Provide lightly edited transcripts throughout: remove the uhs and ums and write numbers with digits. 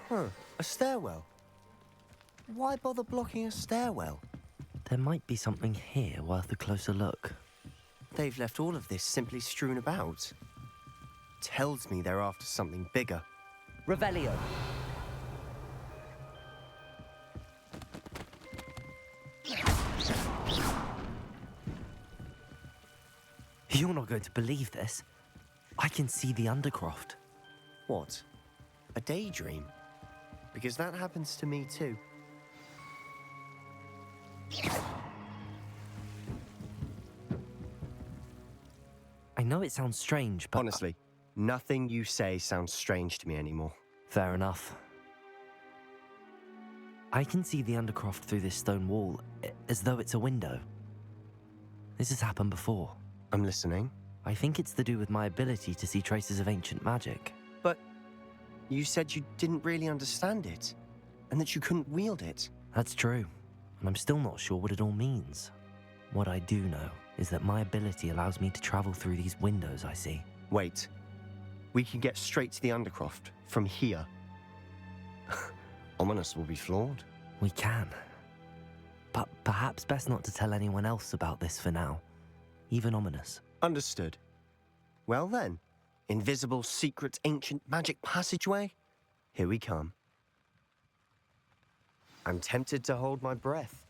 Huh, a stairwell. Why bother blocking a stairwell? There might be something here worth a closer look. They've left all of this simply strewn about. Tells me they're after something bigger. Revelio! You're not going to believe this. I can see the Undercroft. What? A daydream? Because that happens to me too. I know it sounds strange, but... Honestly, nothing you say sounds strange to me anymore. Fair enough. I can see the Undercroft through this stone wall, as though it's a window. This has happened before. I'm listening. I think it's to do with my ability to see traces of ancient magic. But you said you didn't really understand it, and that you couldn't wield it. That's true, and I'm still not sure what it all means. What I do know is that my ability allows me to travel through these windows I see. Wait. We can get straight to the Undercroft from here. Ominous will be floored. We can. But perhaps best not to tell anyone else about this for now. Even Ominous. Understood. Well then, invisible, secret, ancient magic passageway? Here we come. I'm tempted to hold my breath.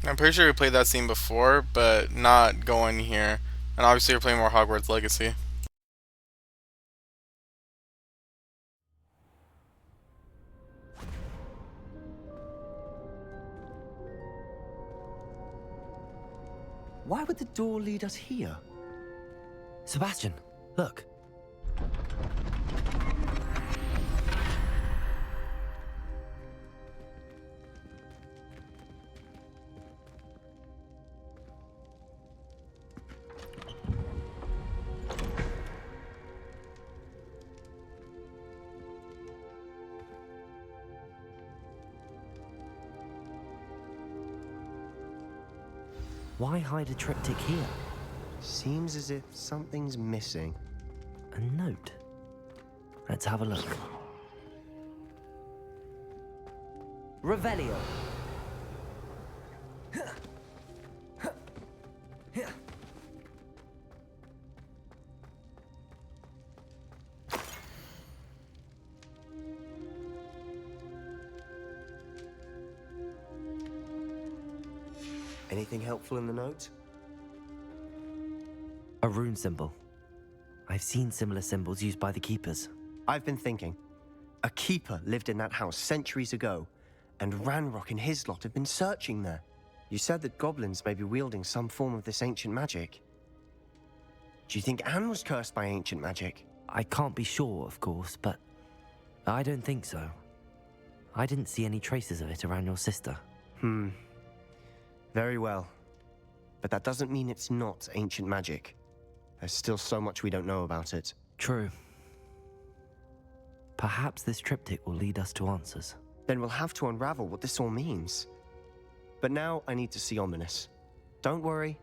I'm pretty sure we played that scene before, but not going here. And obviously we're playing more Hogwarts Legacy. Why would the door lead us here? Sebastian, look. Why hide a triptych here? Seems as if something's missing. A note. Let's have a look. Revelio. Anything helpful in the note? A rune symbol. I've seen similar symbols used by the keepers. I've been thinking. A keeper lived in that house centuries ago, and Ranrock and his lot have been searching there. You said that goblins may be wielding some form of this ancient magic. Do you think Anne was cursed by ancient magic? I can't be sure, of course, but I don't think so. I didn't see any traces of it around your sister. Very well. But that doesn't mean it's not ancient magic. There's still so much we don't know about it. True. Perhaps this triptych will lead us to answers. Then we'll have to unravel what this all means. But now I need to see Ominous. Don't worry,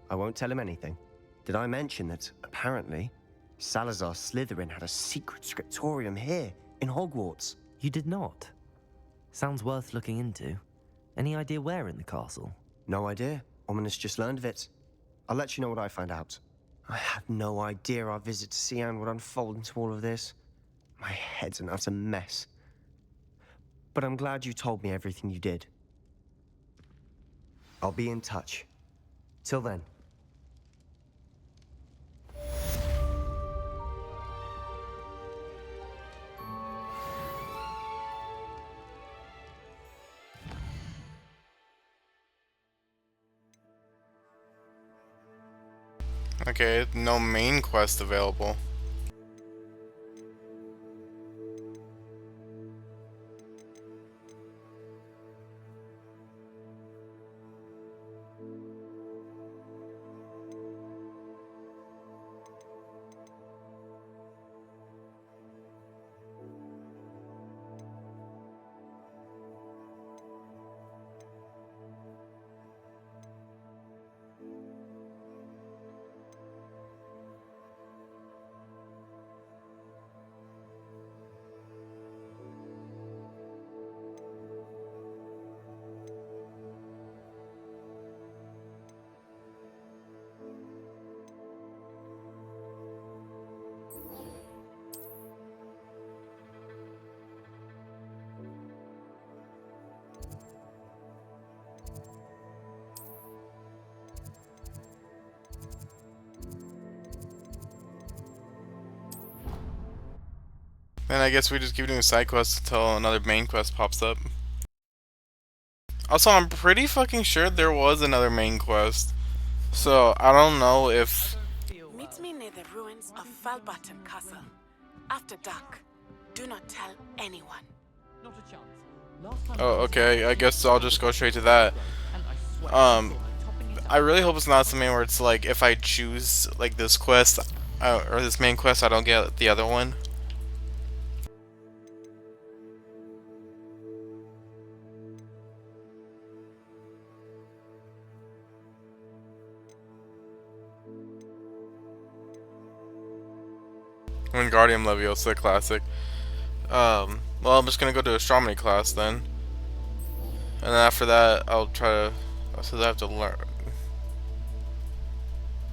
I won't tell him anything. Did I mention that, apparently, Salazar Slytherin had a secret scriptorium here, in Hogwarts? You did not? Sounds worth looking into. Any idea where in the castle? No idea. Ominous just learned of it. I'll let you know what I find out. I had no idea our visit to Cian would unfold into all of this. My head's an utter mess. But I'm glad you told me everything you did. I'll be in touch. Till then. Okay, no main quest available. Then I guess we just keep doing side quests until another main quest pops up. Also, I'm pretty fucking sure there was another main quest. So, I don't know if... Meet me near the ruins of Falbaton Castle. After dark. Do not tell anyone. Oh, okay. I guess I'll just go straight to that. I really hope it's not something where it's like, if I choose, like, this quest, or this main quest, I don't get the other one. Wingardium Leviosa classic. Well, I'm just gonna go to astronomy class then, and then after that, I'll try to. So I have to learn.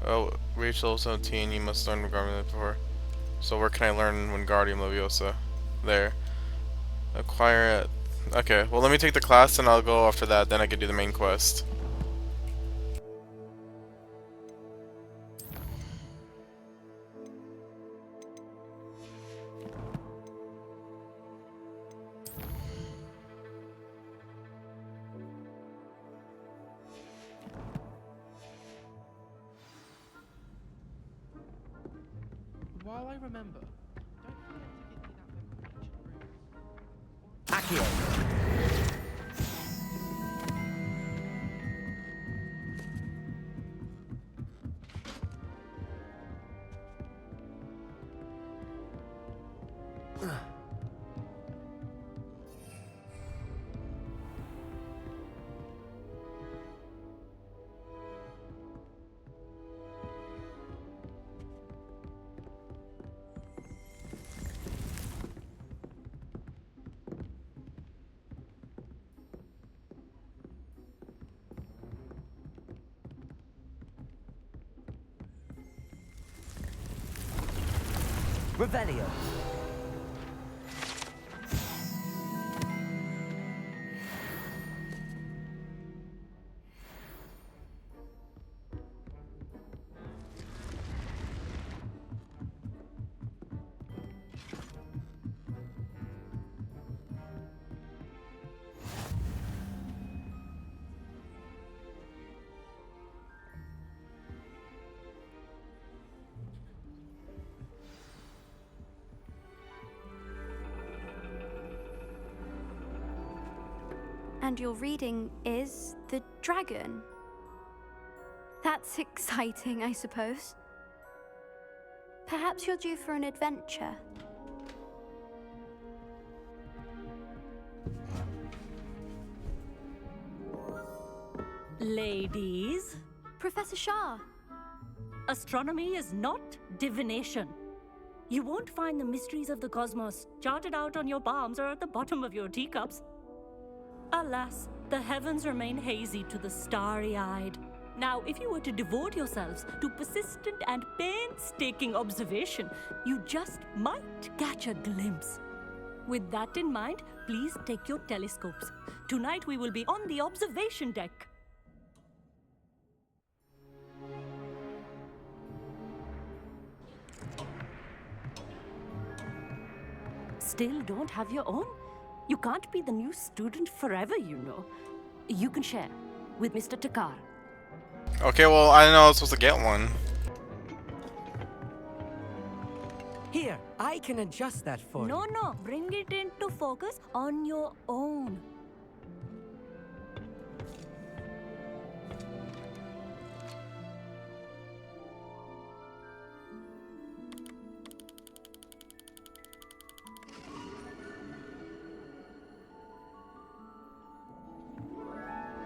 Oh, reach level 17. You must learn Wingardium before. So where can I learn Wingardium Leviosa? There. Acquire it. Okay. Well, let me take the class, and I'll go after that. Then I can do the main quest. While I remember, don't forget to give me that location. Accio. Revelio. And your reading is the dragon. That's exciting, I suppose. Perhaps you're due for an adventure. Ladies, Professor Shah. astronomy is not divination. You won't find the mysteries of the cosmos charted out on your palms or at the bottom of your teacups. Alas, the heavens remain hazy to the starry-eyed. Now, if you were to devote yourselves to persistent and painstaking observation, you just might catch a glimpse. With that in mind, please take your telescopes. Tonight we will be on the observation deck. Still don't have your own? You can't be the new student forever, you know. You can share with Mr. Takar. Okay, well, I didn't know I was supposed to get one. Here, I can adjust that for you. No, bring it into focus on your own.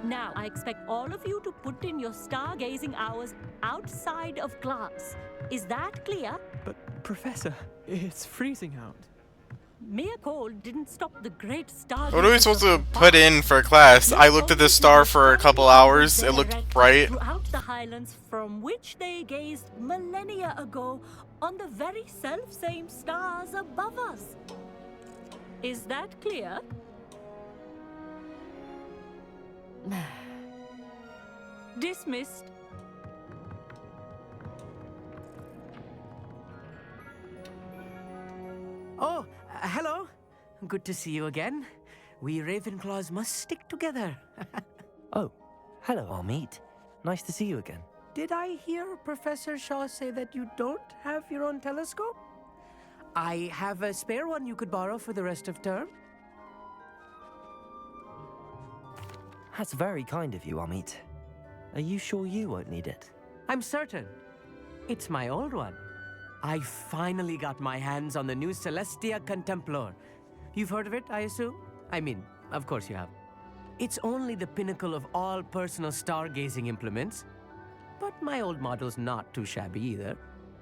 Now, I expect all of you to put in your stargazing hours outside of class. Is that clear? But, Professor, it's freezing out. Mere cold didn't stop the great stargazers. What are we supposed to put in for class? I looked at this star for a couple hours. It looked bright. Throughout the highlands from which they gazed millennia ago on the very self-same stars above us. Is that clear? Dismissed. Oh, good to see you again. We Ravenclaws must stick together. Oh, hello, Amit. Nice to see you again. Did I hear Professor Shaw say that you don't have your own telescope? I have a spare one you could borrow for the rest of term. That's very kind of you, Amit. Are you sure you won't need it? I'm certain. It's my old one. I finally got my hands on the new Celestia Contemplar. You've heard of it, I assume? I mean, of course you have. It's only the pinnacle of all personal stargazing implements. But my old model's not too shabby either.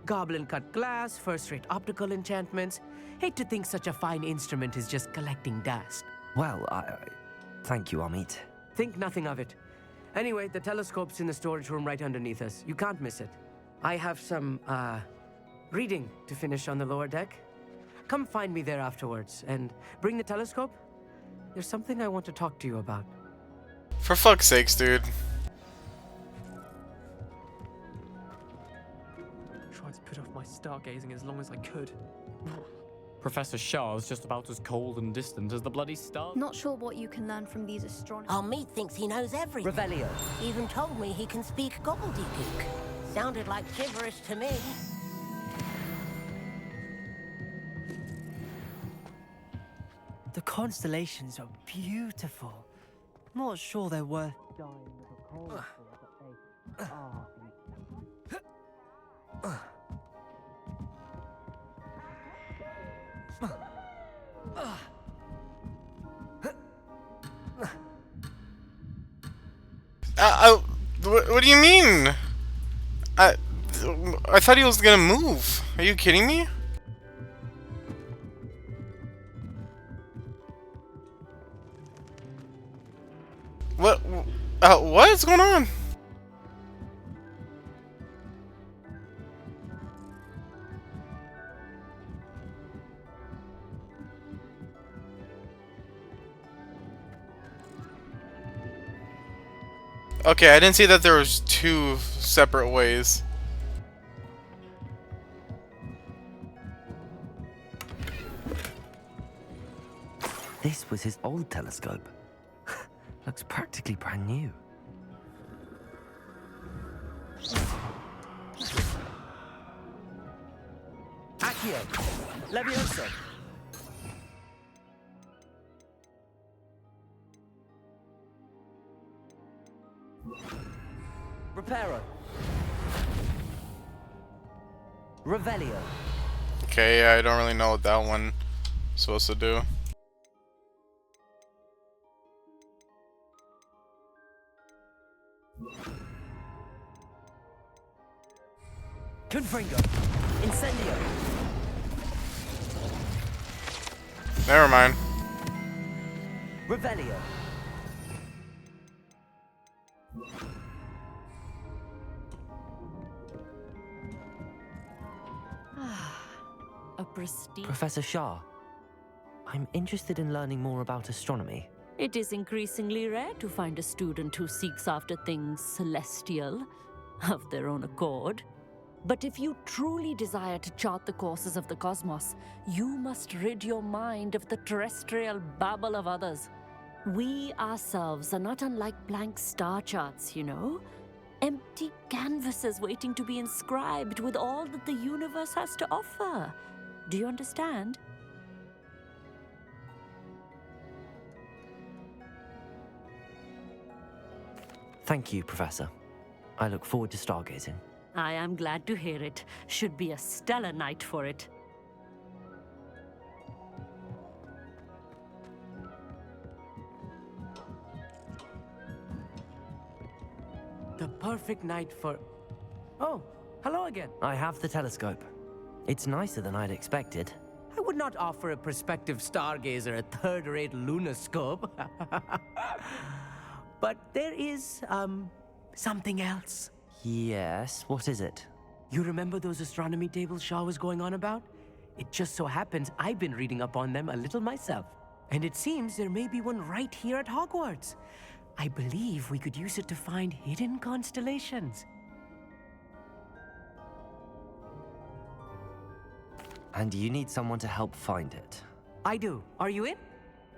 Goblin-cut glass, first-rate optical enchantments. Hate to think such a fine instrument is just collecting dust. Well, thank you, Amit. Think nothing of it. Anyway, the telescope's in the storage room right underneath us. You can't miss it. I have some, reading to finish on the lower deck. Come find me there afterwards, and bring the telescope. There's something I want to talk to you about. For fuck's sakes, dude. Tried to put off my stargazing as long as I could. Professor Shah's just about as cold and distant as the bloody stars. Not sure what you can learn from these astronomers. Amit thinks he knows everything. Revelio. Even told me he can speak gobbledygook. Sounded like gibberish to me. The constellations are beautiful. Not sure they're worth dying of a cold for, but they are. What do you mean? I thought he was gonna move. Are you kidding me? What's going on? Okay, I didn't see that there was two separate ways. This was his old telescope. Looks practically brand new. Accio! Levioso! Reparo! Revelio! Okay, yeah, I don't really know what that one is supposed to do. Confringo! Incendio! Never mind. Revelio! A prestige. Professor Shah, I'm interested in learning more about astronomy. It is increasingly rare to find a student who seeks after things celestial of their own accord. But if you truly desire to chart the courses of the cosmos, you must rid your mind of the terrestrial babble of others. We ourselves are not unlike blank star charts, you know? Empty canvases waiting to be inscribed with all that the universe has to offer. Do you understand? Thank you, Professor. I look forward to stargazing. I am glad to hear it. Should be a stellar night for it. The perfect night for... Oh, hello again. I have the telescope. It's nicer than I'd expected. I would not offer a prospective stargazer a third-rate lunoscope. But there is, something else. Yes, what is it? You remember those astronomy tables Shaw was going on about? It just so happens I've been reading up on them a little myself. And it seems there may be one right here at Hogwarts. I believe we could use it to find hidden constellations. And you need someone to help find it. I do. Are you in?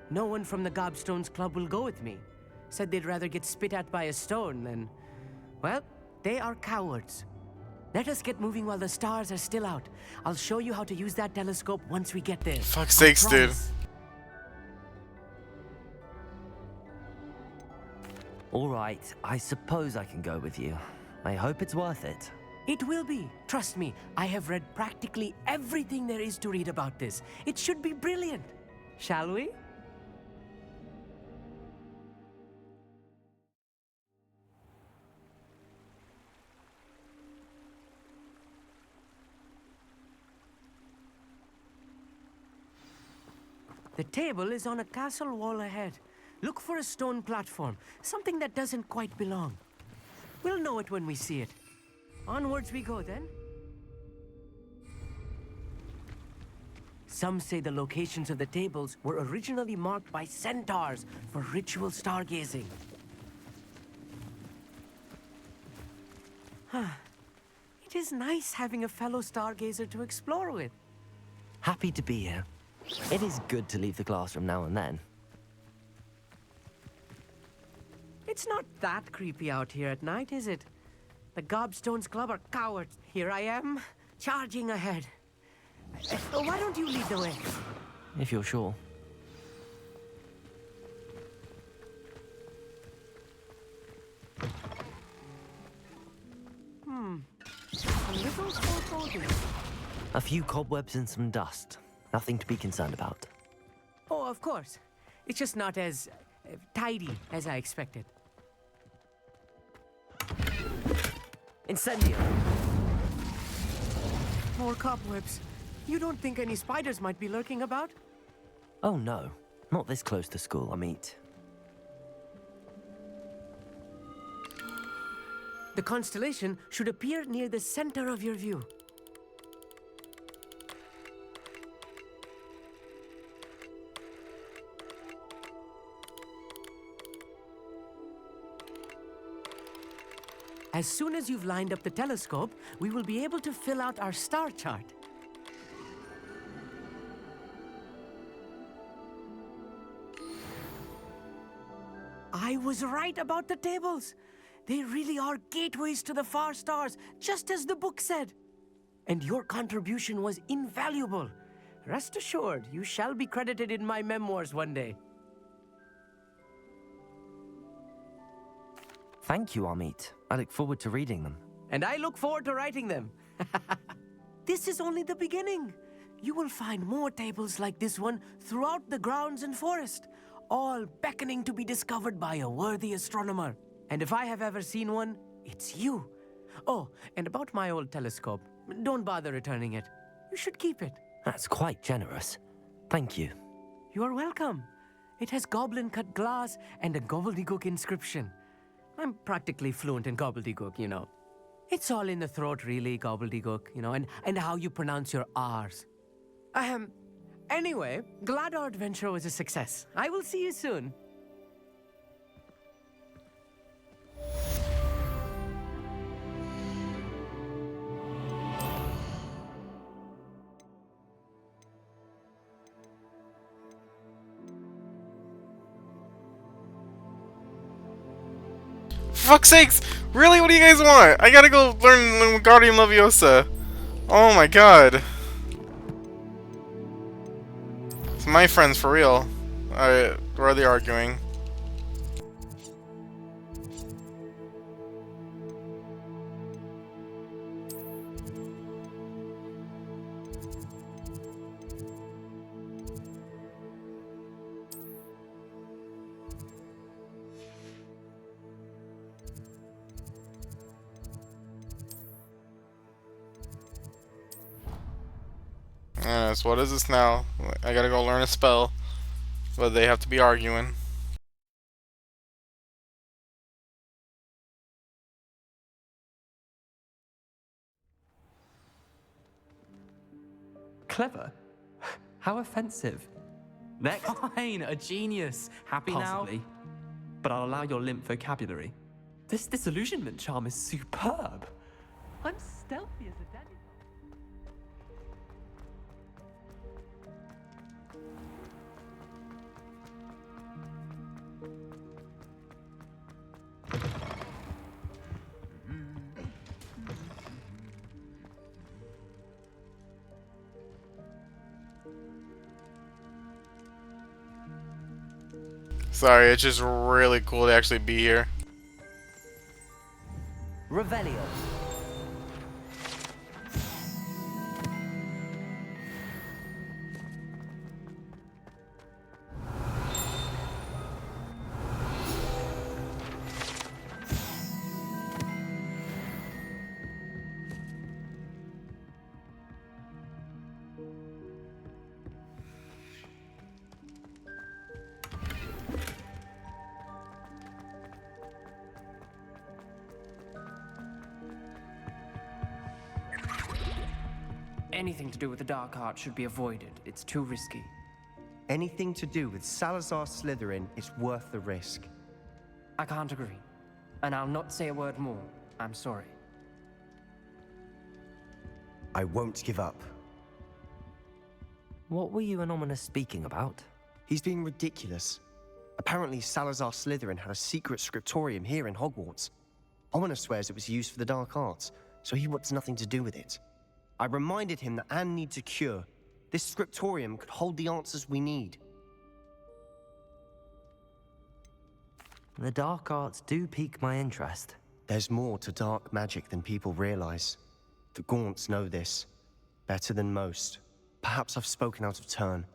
No one from the Gobstones Club will go with me. Said they'd rather get spit at by a stone than... Well, they are cowards. Let us get moving while the stars are still out. I'll show you how to use that telescope once we get there. Fuck's sakes, dude. Alright, I suppose I can go with you. I hope it's worth it. It will be. Trust me, I have read practically everything there is to read about this. It should be brilliant. Shall we? The table is on a castle wall ahead. Look for a stone platform, something that doesn't quite belong. We'll know it when we see it. Onwards we go then. Some say the locations of the tables were originally marked by centaurs for ritual stargazing. It is nice having a fellow stargazer to explore with. Happy to be here. It is good to leave the classroom now and then. It's not that creepy out here at night, is it? The Gobstones Club are cowards. Here I am, charging ahead. Why don't you lead the way? If you're sure. A little foreboding. A few cobwebs and some dust. Nothing to be concerned about. Oh, of course. It's just not as tidy as I expected. Incendio! More cobwebs. You don't think any spiders might be lurking about? Oh no, not this close to school, Amit. The constellation should appear near the center of your view. As soon as you've lined up the telescope, we will be able to fill out our star chart. I was right about the tables. They really are gateways to the far stars, just as the book said. And your contribution was invaluable. Rest assured, you shall be credited in my memoirs one day. Thank you, Amit. I look forward to reading them. And I look forward to writing them. This is only the beginning. You will find more tables like this one throughout the grounds and forest, all beckoning to be discovered by a worthy astronomer. And if I have ever seen one, it's you. Oh, and about my old telescope, don't bother returning it. You should keep it. That's quite generous. Thank you. You are welcome. It has goblin-cut glass and a gobbledygook inscription. I'm practically fluent in gobbledygook, you know. It's all in the throat, really, gobbledygook, you know, and how you pronounce your R's. Anyway, glad our adventure was a success. I will see you soon. For fuck's sakes! Really? What do you guys want? I gotta go learn Wingardium Leviosa. Oh my god. It's my friends for real. Where are they arguing? So what is this now? I gotta go learn a spell, but they have to be arguing. Clever? How offensive. Next. Fine, a genius. Happy Possibly. now? But I'll allow your limp vocabulary. This disillusionment charm is superb. I'm stealthy as a dandelion. Sorry, it's just really cool to actually be here. Revelio. Anything to do with the dark art should be avoided. It's too risky. Anything to do with Salazar Slytherin is worth the risk. I can't agree. And I'll not say a word more. I'm sorry. I won't give up. What were you and Ominous speaking about? He's being ridiculous. Apparently, Salazar Slytherin had a secret scriptorium here in Hogwarts. Ominous swears it was used for the dark arts, so he wants nothing to do with it. I reminded him that Anne needs a cure. This scriptorium could hold the answers we need. The dark arts do pique my interest. There's more to dark magic than people realize. The Gaunts know this. Better than most. Perhaps I've spoken out of turn.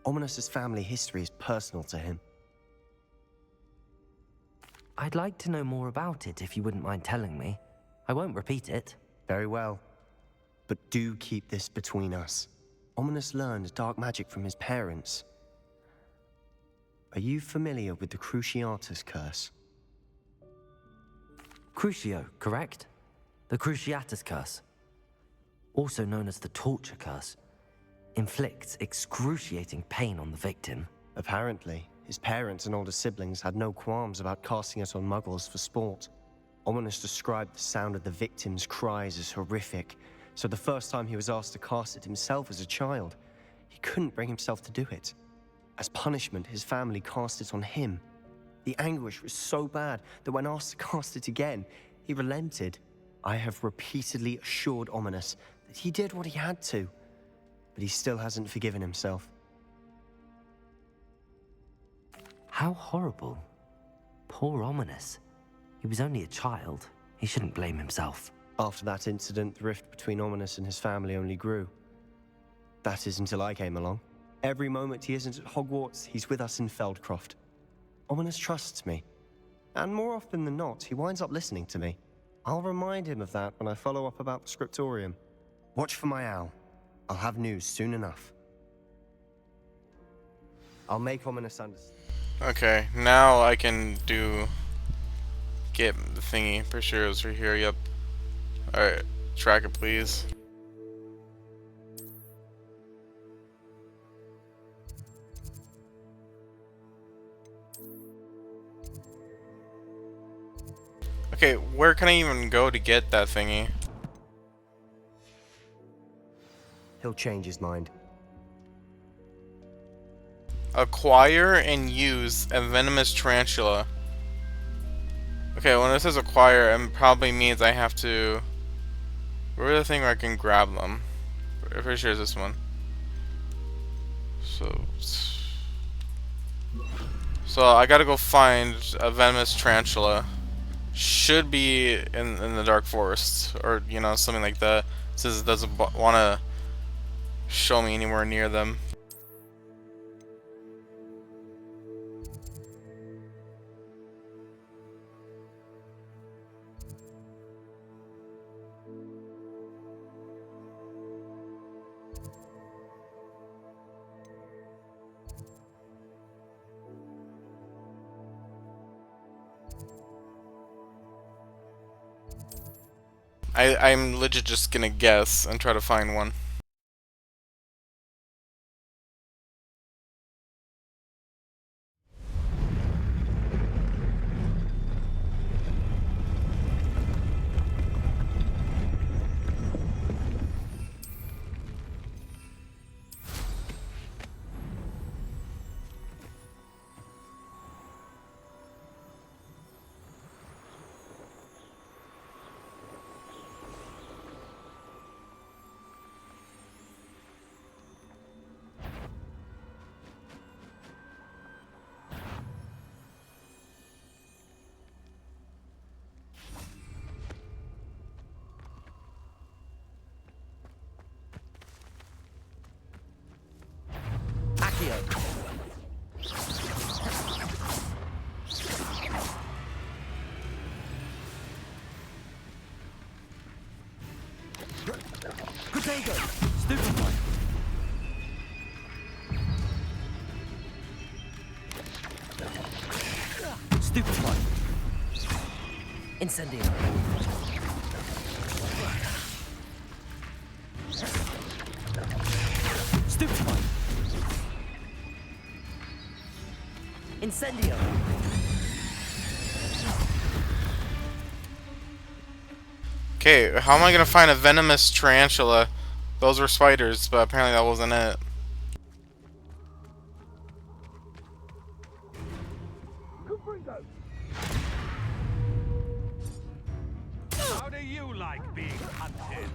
Ominous's family history is personal to him. I'd like to know more about it if you wouldn't mind telling me. I won't repeat it. Very well. But do keep this between us. Ominous learned dark magic from his parents. Are you familiar with the Cruciatus curse? Crucio, correct? The Cruciatus curse. Also known as the torture curse. Inflicts excruciating pain on the victim. Apparently, his parents and older siblings had no qualms about casting it on muggles for sport. Ominous described the sound of the victim's cries as horrific, so the first time he was asked to cast it himself as a child, he couldn't bring himself to do it. As punishment, his family cast it on him. The anguish was so bad that when asked to cast it again, he relented. I have repeatedly assured Ominous that he did what he had to, but he still hasn't forgiven himself. How horrible. Poor Ominous. He was only a child. He shouldn't blame himself. After that incident, the rift between Ominous and his family only grew. That is until I came along. Every moment he isn't at Hogwarts, he's with us in Feldcroft. Ominous trusts me. And more often than not, he winds up listening to me. I'll remind him of that when I follow up about the scriptorium. Watch for my owl. I'll have news soon enough. I'll make Ominous understand. Okay, now I can get the thingy. Pretty sure it was right here, yep. Alright, track it please. Okay, where can I even go to get that thingy? He'll change his mind. Acquire and use a venomous tarantula. Okay, when it says acquire, it probably means I have to... Where's the thing where I can grab them? I'm pretty sure it's this one. So I gotta go find a venomous tarantula. Should be in the dark forest, or you know, something like that. It says it doesn't want to show me anywhere near them. I'm legit just gonna guess and try to find one. Protego! Stupefy! Stupefy! Incendio! Stupefy! Incendio! Okay, how am I gonna find a venomous tarantula? Those were spiders, but apparently that wasn't it. How do you like being hunted?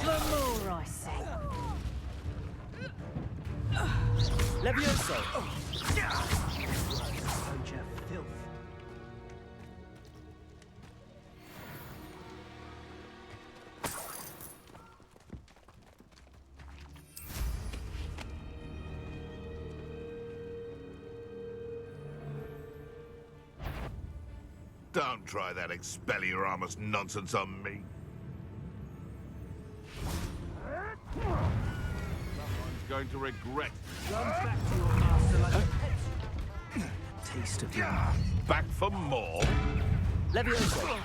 Glamour, I say. Levioso! Filth. Don't try that Expelliarmus nonsense on me. Someone's going to regret. Run back to your master like Taste of you. Back for more? Levioso!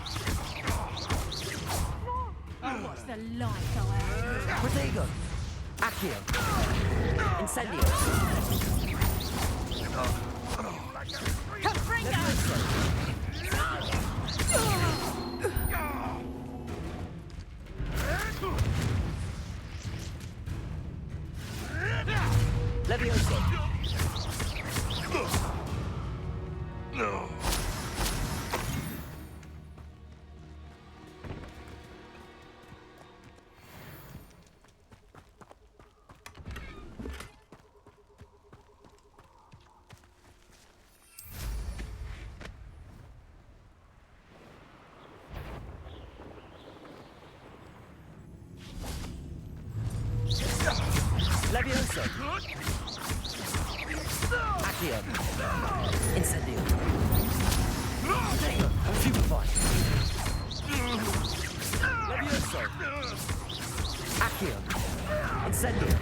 Oh, what's the life I have? Protego! Accio! Incendio! Levioso! No. Levioso! Accio! Incendio! Protego! Stupefy! Levioso! Accio! Incendio!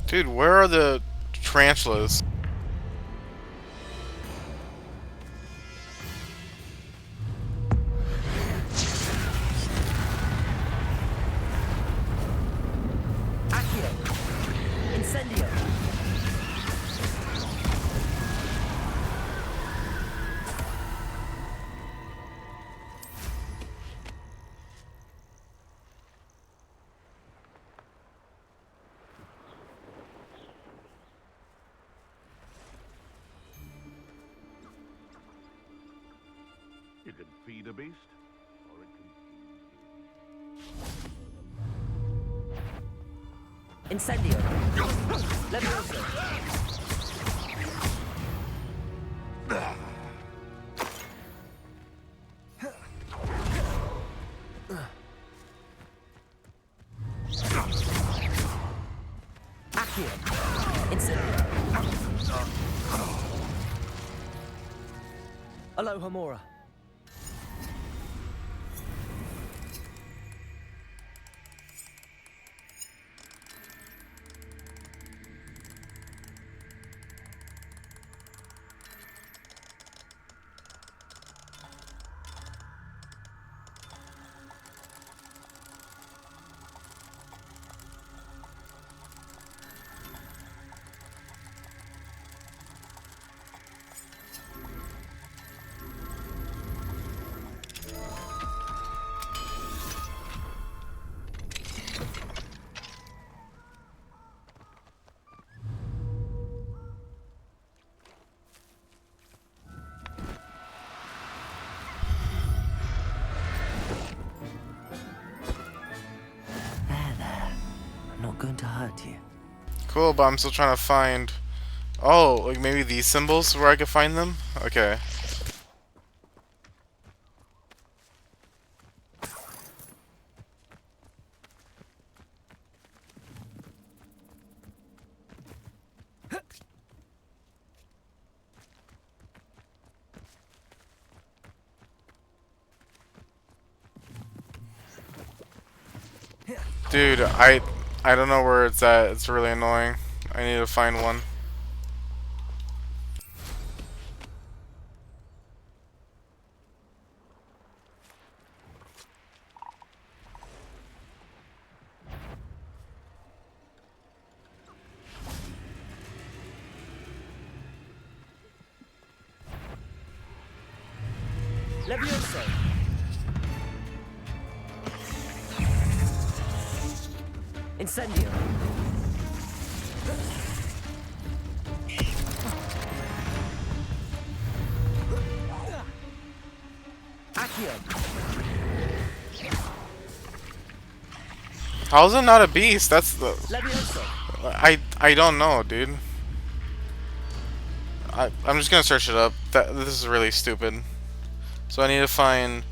Dude, where are the tarantulas? Accio! Incendio! You can feed a beast, or it can... Incendio! Levioso! Accio! Incendio! Aloha Mora! Going to hurt you. Cool, but I'm still trying to find... Oh, like maybe these symbols where I could find them? Okay. Dude, I don't know where it's at. It's really annoying. I need to find one. Levioso. Incendio. Accio. How's it not a beast? That's the... Levioso. I don't know, dude. I'm just gonna search it up. This is really stupid. So I need to find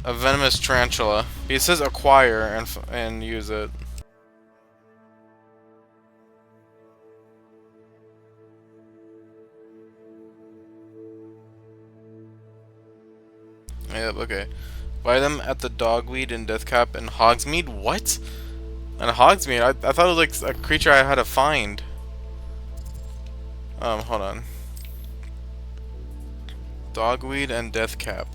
a venomous tarantula. It says acquire and use it. Yep, okay. Buy them at the Dogweed and Deathcap and Hogsmeade? What? And Hogsmeade? I thought it was like a creature I had to find. Hold on. Dogweed and Deathcap.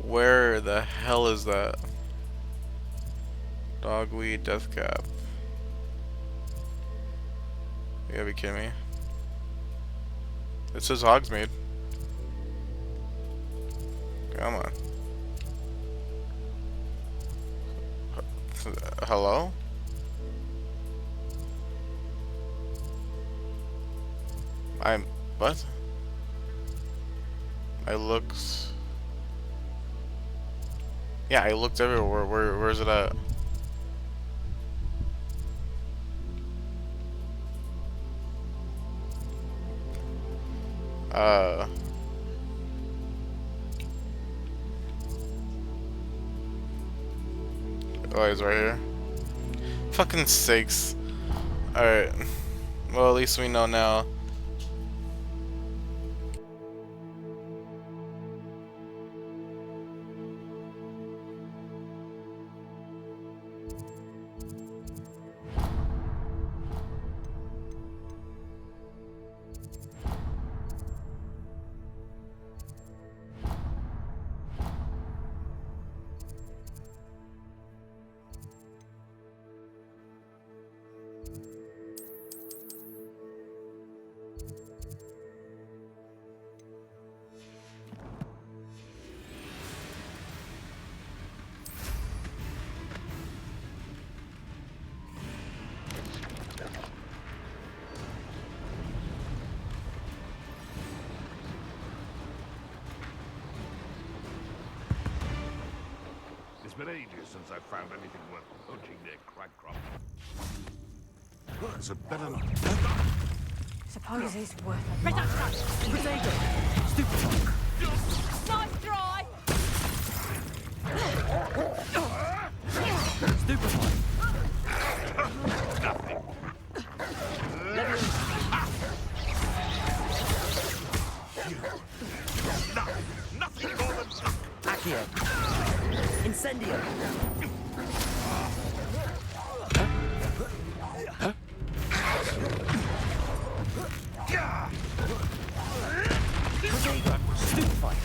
Where the hell is that? Dogweed, Deathcap. You gotta be kidding me. It says Hogsmeade. Come on. Hello? What? I looked... Yeah, I looked everywhere. Where is it at? Oh, he's right here. Fucking sakes. Alright. Well, at least we know now. It's been ages since I've found anything worth poaching near Cragcroft. Well, it's a better not. Suppose it's worth it. Potato. Stupid. Nice try. Stupefy. Nothing. Nothing more than nothing. Accio. Incendio. Stupefy.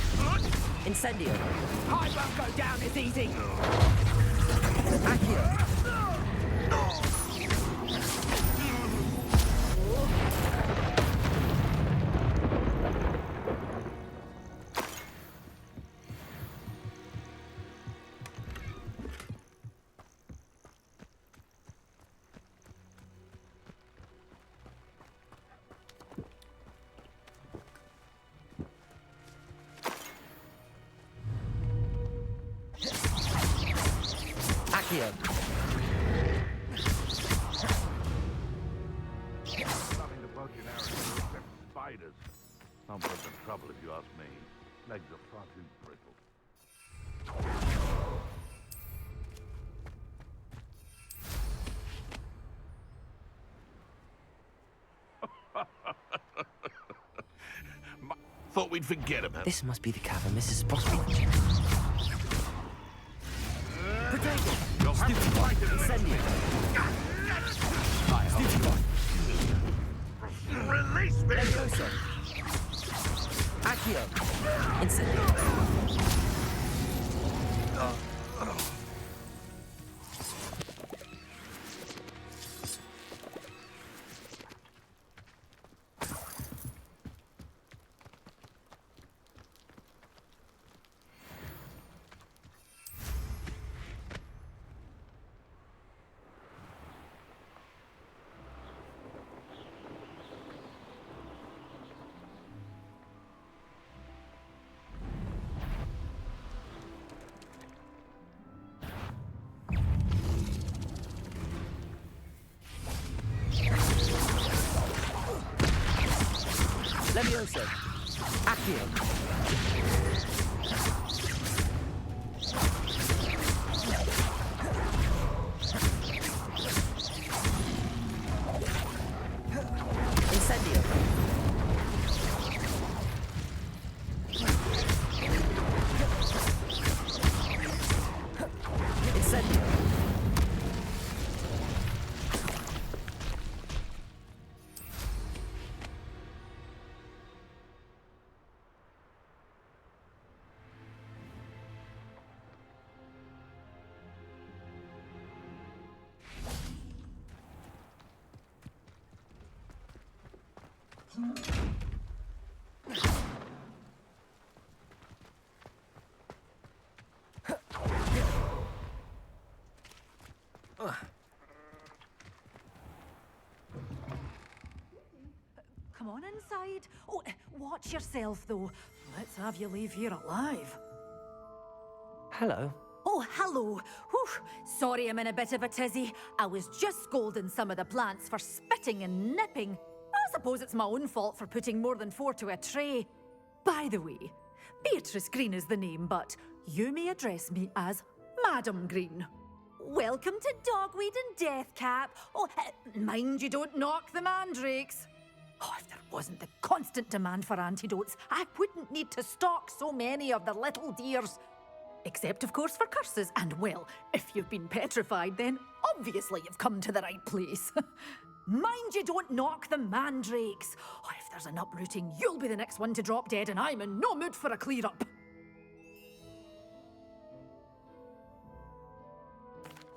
Incendio. I won't go down as easy. Accio. Accio. spiders. Not worth the trouble if you ask me. Legs are far too brittle. Thought we'd forget about it. This must be the cavern Mrs. Sprott mentioned. Potato! Stupefy! Incendio! Stupefy! Release me! Leviosa! Accio! Incendio! Leviosa! Accio! Incendio! Incendio! Come on inside. Oh, watch yourself, though. Let's have you leave here alive. Hello. Oh, hello. Whew. Sorry I'm in a bit of a tizzy. I was just scolding some of the plants for spitting and nipping. I suppose it's my own fault for putting more than 4 to a tray. By the way, Beatrice Green is the name, but you may address me as Madam Green. Welcome to Dogweed and Deathcap. Oh, mind you don't knock the mandrakes. Oh, if there wasn't the constant demand for antidotes, I wouldn't need to stock so many of the little dears. Except, of course, for curses. And, well, if you've been petrified, then obviously you've come to the right place. Mind you don't knock the mandrakes. Oh, if there's an uprooting, you'll be the next one to drop dead, and I'm in no mood for a clear-up.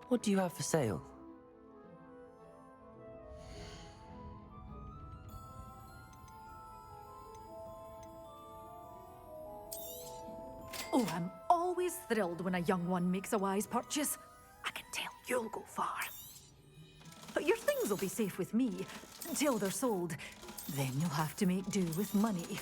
What do you have for sale? Oh, I'm always thrilled when a young one makes a wise purchase. I can tell you'll go far. But your things will be safe with me until they're sold. Then you'll have to make do with money.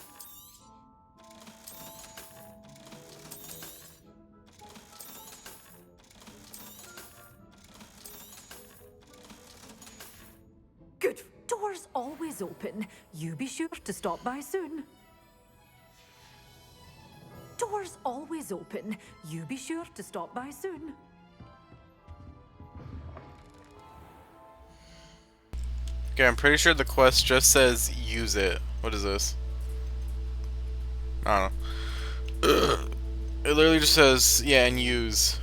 Good. Doors always open. You be sure to stop by soon. Doors always open. You be sure to stop by soon. Okay, I'm pretty sure the quest just says use it. What is this? I don't know. It literally just says, yeah, and use.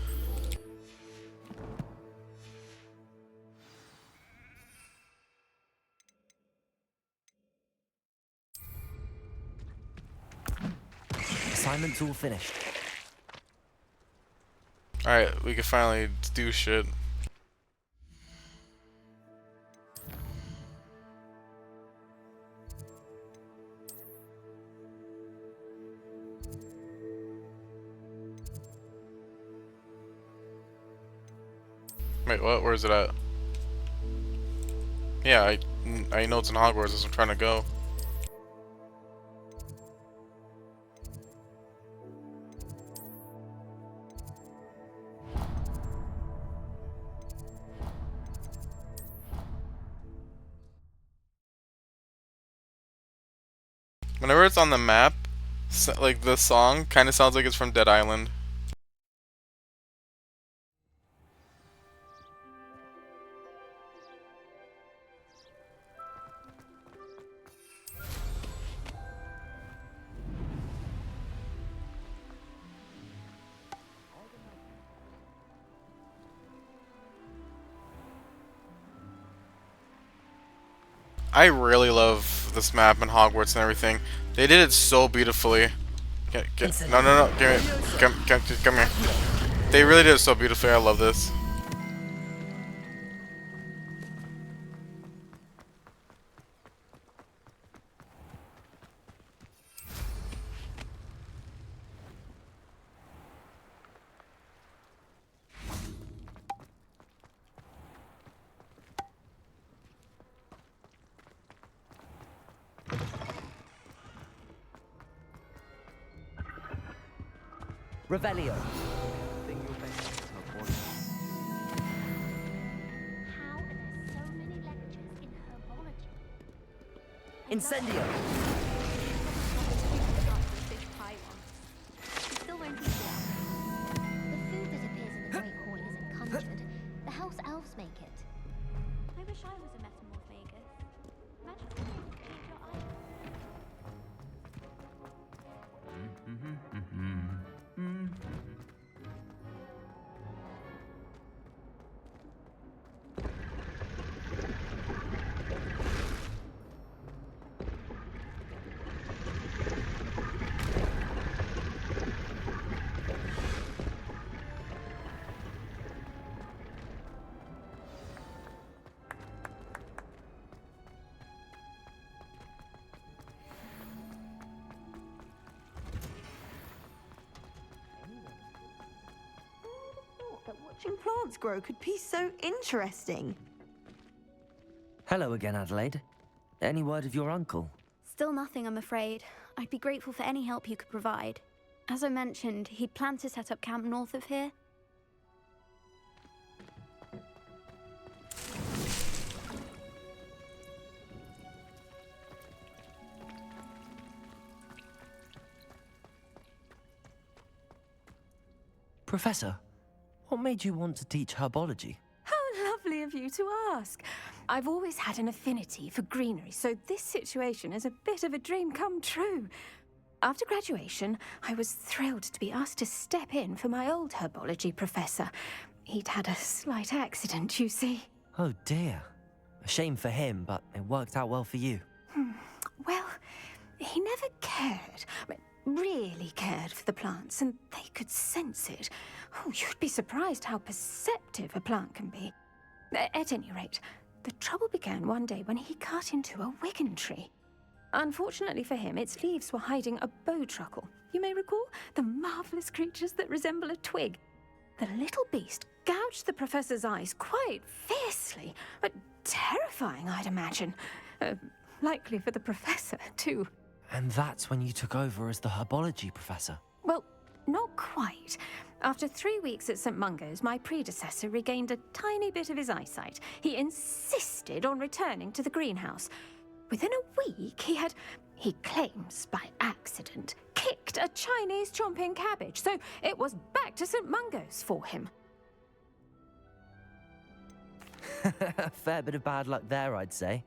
Assignment's all finished. Alright, we can finally do shit. Wait, what? Where is it at? Yeah, I know it's in Hogwarts, as I'm trying to go. Whenever it's on the map, like the song kind of sounds like it's from Dead Island. I really love this map and Hogwarts and everything. They did it so beautifully. No. Come here. They really did it so beautifully. I love this. Revelio. Incendio. Still won't eat well. The food that appears in the Great Hall isn't conjured. The house elves make it. I wish I was a metamorph magus. Imagine if you could change your eye. That watching plants grow could be so interesting. Hello again, Adelaide. Any word of your uncle? Still nothing, I'm afraid. I'd be grateful for any help you could provide. As I mentioned, he'd planned to set up camp north of here. Professor, what made you want to teach herbology? How lovely of you to ask. I've always had an affinity for greenery, so this situation is a bit of a dream come true. After graduation, I was thrilled to be asked to step in for my old herbology professor. He'd had a slight accident, you see. Oh dear. A shame for him, but it worked out well for you. Well, he never cared. Really cared for the plants, and they could sense it. Oh, you'd be surprised how perceptive a plant can be. At any rate, the trouble began one day when he cut into a wigan tree. Unfortunately for him, its leaves were hiding a bowtruckle. You may recall the marvelous creatures that resemble a twig. The little beast gouged the professor's eyes quite fiercely, but terrifying, I'd imagine. Likely for the professor, too. And that's when you took over as the herbology professor? Well, not quite. After 3 weeks at St. Mungo's, my predecessor regained a tiny bit of his eyesight. He insisted on returning to the greenhouse. Within a week, he claims by accident, kicked a Chinese chomping cabbage, so it was back to St. Mungo's for him. A fair bit of bad luck there, I'd say.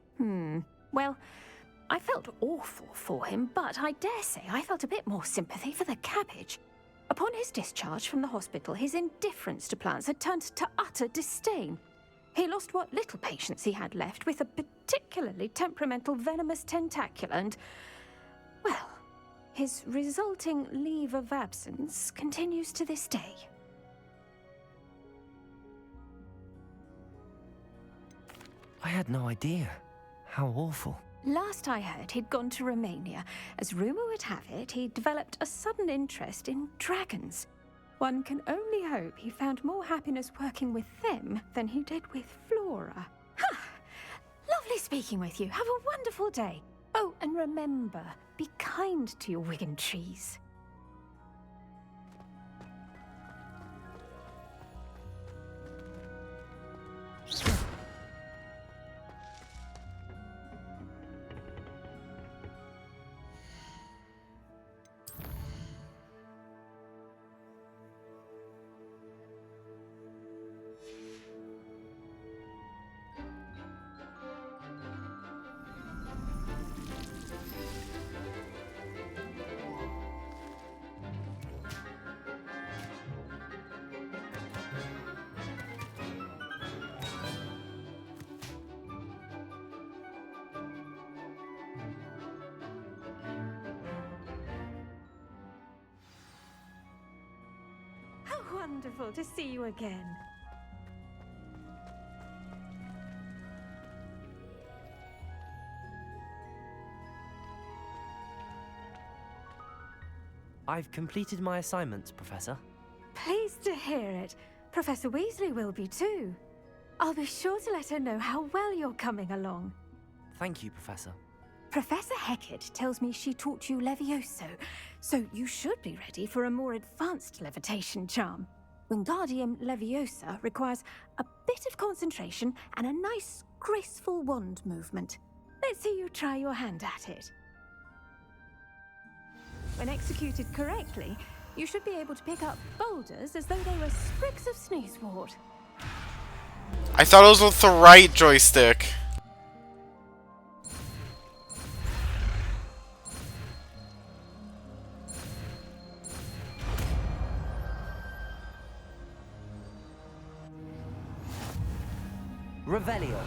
Well, I felt awful for him, but I dare say I felt a bit more sympathy for the cabbage. Upon his discharge from the hospital, his indifference to plants had turned to utter disdain. He lost what little patience he had left with a particularly temperamental venomous tentacula and, well, his resulting leave of absence continues to this day. I had no idea. How awful. Last I heard, he'd gone to Romania. As rumour would have it, he developed a sudden interest in dragons. One can only hope he found more happiness working with them than he did with Flora. Lovely speaking with you. Have a wonderful day. Oh, and remember, be kind to your wigan trees. wonderful to see you again. I've completed my assignments, Professor. Pleased to hear it. Professor Weasley will be too. I'll be sure to let her know how well you're coming along. Thank you, Professor. Professor Hecat tells me she taught you Levioso, so you should be ready for a more advanced levitation charm. Wingardium Leviosa requires a bit of concentration and a nice, graceful wand movement. Let's see you try your hand at it. When executed correctly, you should be able to pick up boulders as though they were sprigs of sneezewort. I thought it was with the right joystick. Revelio.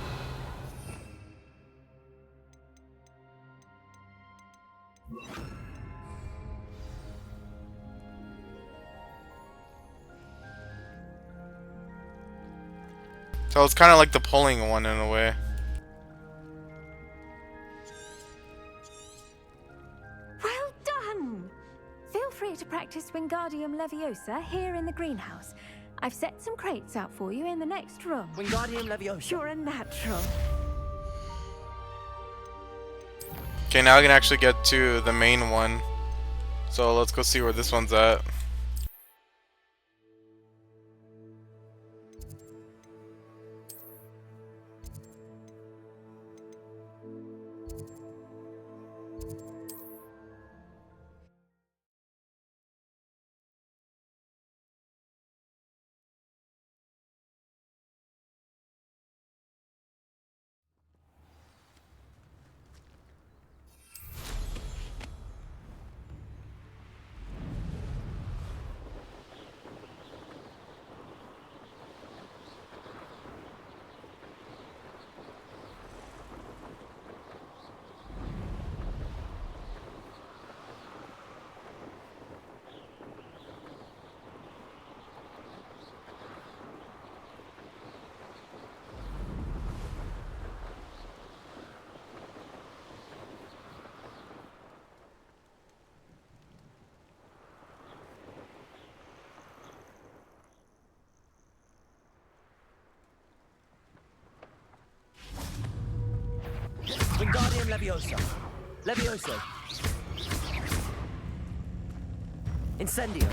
So it's kind of like the pulling one in a way. Well done! Feel free to practice Wingardium Leviosa here in the greenhouse. I've set some crates out for you in the next room. Wingardium Leviosa. You're a natural. Okay, now I can actually get to the main one. So let's go see where this one's at. Wingardium Leviosa. Levioso. Incendio.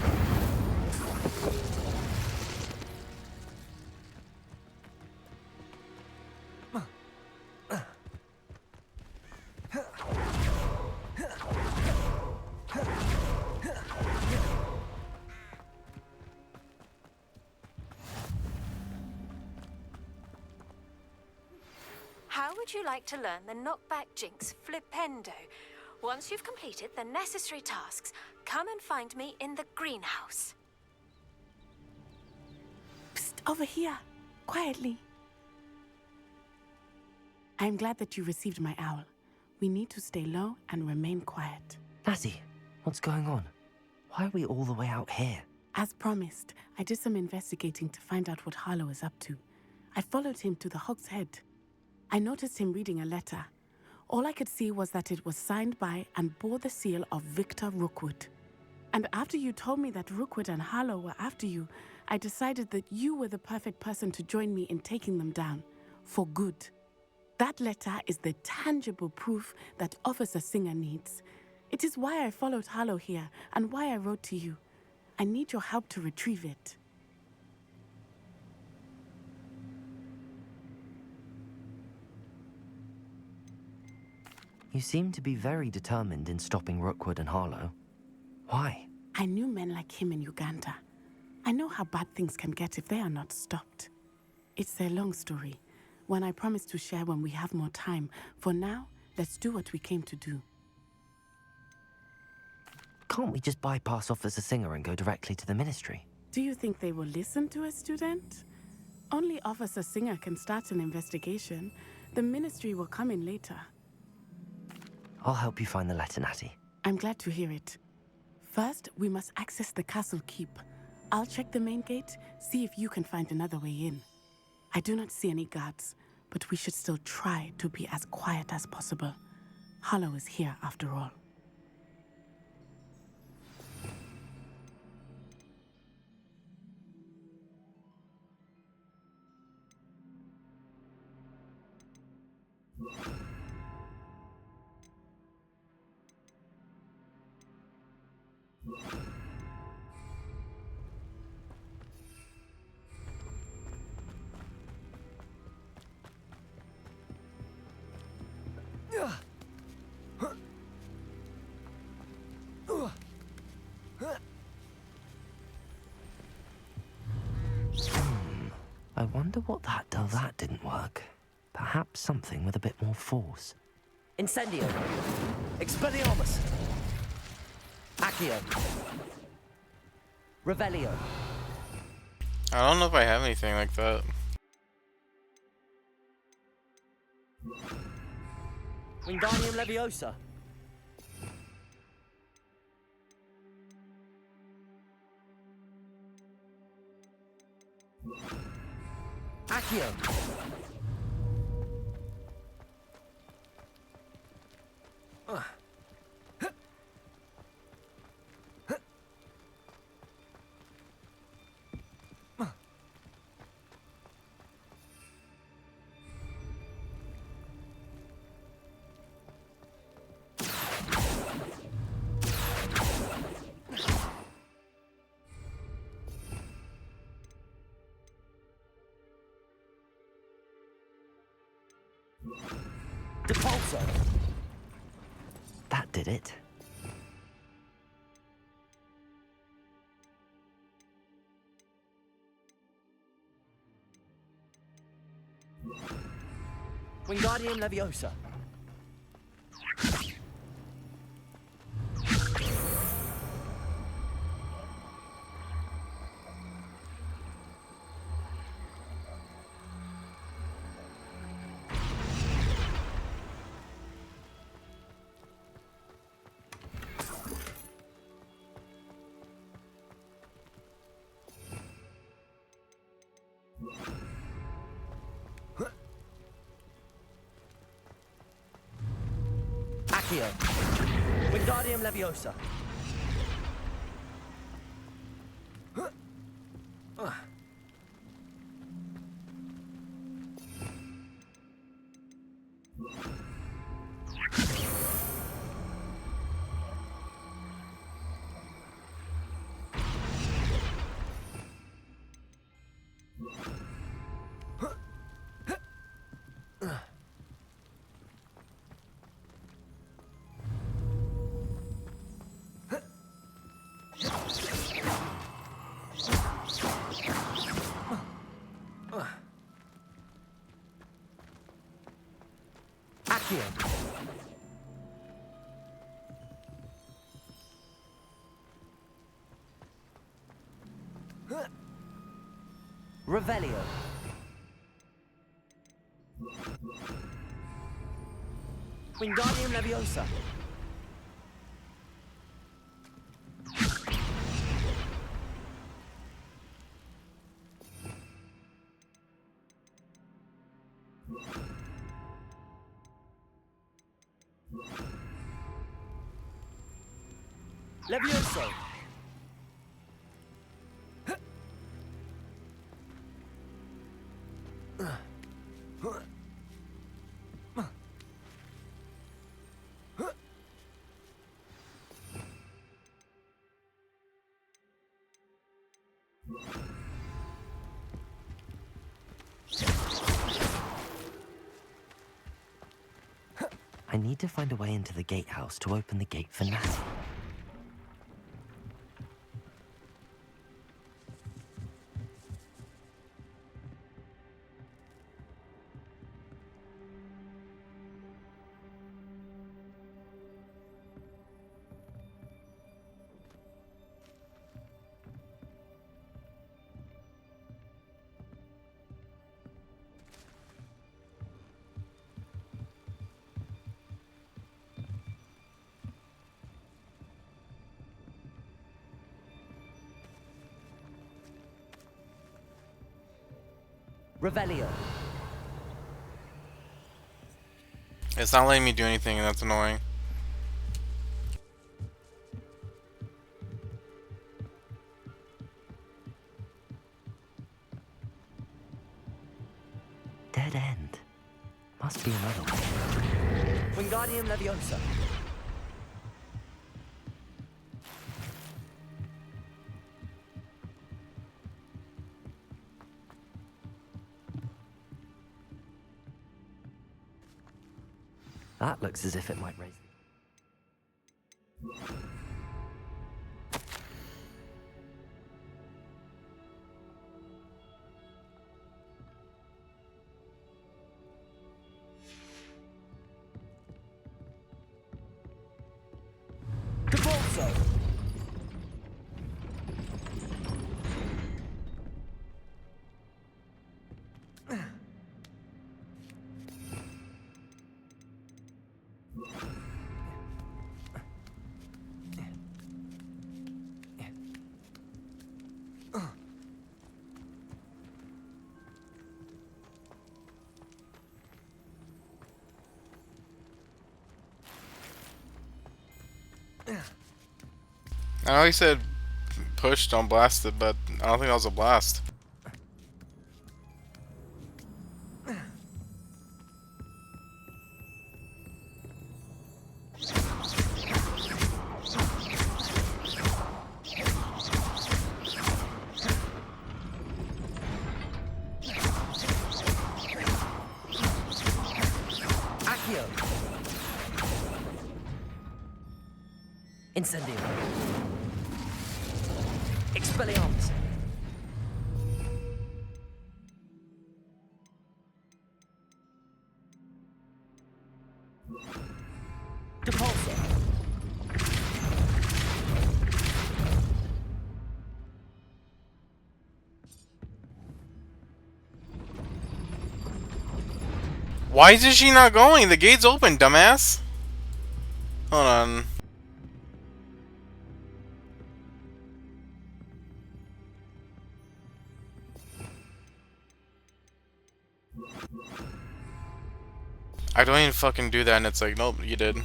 How would you like to learn the knockback jinx Flipendo? Once you've completed the necessary tasks, come and find me in the greenhouse. Psst, over here. Quietly. I'm glad that you received my owl. We need to stay low and remain quiet. Natty, what's going on? Why are we all the way out here? As promised, I did some investigating to find out what Harlow is up to. I followed him to the Hog's Head. I noticed him reading a letter. All I could see was that it was signed by and bore the seal of Victor Rookwood. And after you told me that Rookwood and Harlow were after you, I decided that you were the perfect person to join me in taking them down. For good. That letter is the tangible proof that Officer Singer needs. It is why I followed Harlow here and why I wrote to you. I need your help to retrieve it. You seem to be very determined in stopping Rookwood and Harlow. Why? I knew men like him in Uganda. I know how bad things can get if they are not stopped. It's a long story, one I promise to share when we have more time. For now, let's do what we came to do. Can't we just bypass Officer Singer and go directly to the Ministry? Do you think they will listen to a student? Only Officer Singer can start an investigation. The Ministry will come in later. I'll help you find the letter, Natty. I'm glad to hear it. First, we must access the castle keep. I'll check the main gate, see if you can find another way in. I do not see any guards, but we should still try to be as quiet as possible. Harlow is here after all. I wonder what that didn't work. Perhaps something with a bit more force. Incendio! Expelliarmus! Accio! Revelio! I don't know if I have anything like that. Wingardium Leviosa! Accio! Depulso! That did it. Wingardium Leviosa. Accio. Wingardium Leviosa. Accio. Revelio. Wingardium Leviosa. Levioso. I need to find a way into the gatehouse to open the gate for Natty. Revelio. It's not letting me do anything, and that's annoying. Dead end. Must be another one. Wingardium Leviosa. That looks as if it might raise. I know he said push, don't blast it, but I don't think that was a blast. Accio. Incendio. Expelliarmus. Depulso. Why is she not going? The gate's open, dumbass. Hold on. I don't even fucking do that, and it's like, nope, you did.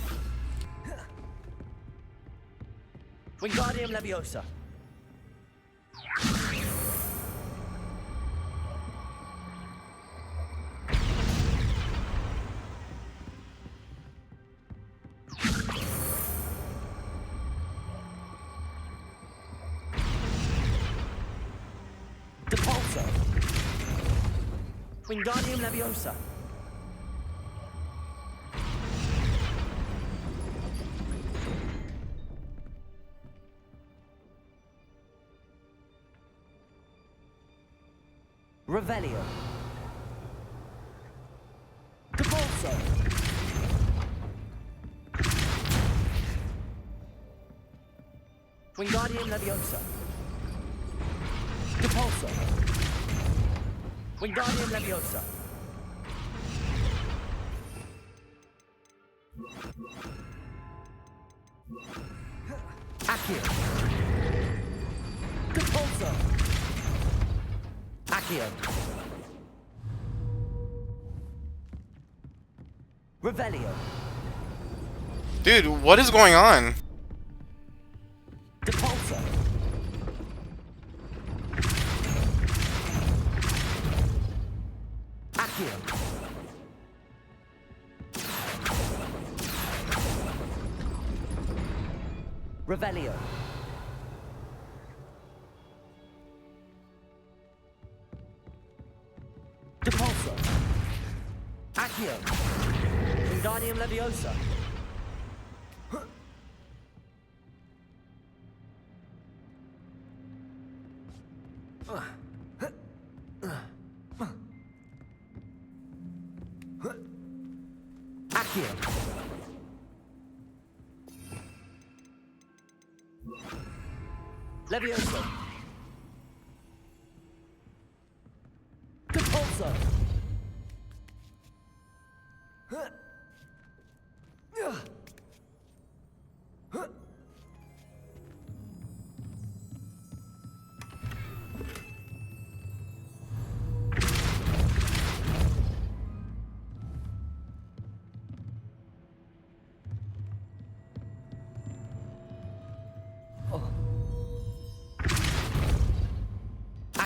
Wingardium Leviosa. Depulso. Wingardium Leviosa. Revelio. Depulso. Wingardium Leviosa. Depulso. Wingardium Leviosa. Accio. Depulso. Accio. Revelio. Dude, what is going on? Depulso. Accio. Revelio. Depulso. Accio. Wingardium Leviosa. Accio. Leviosa. Depulso.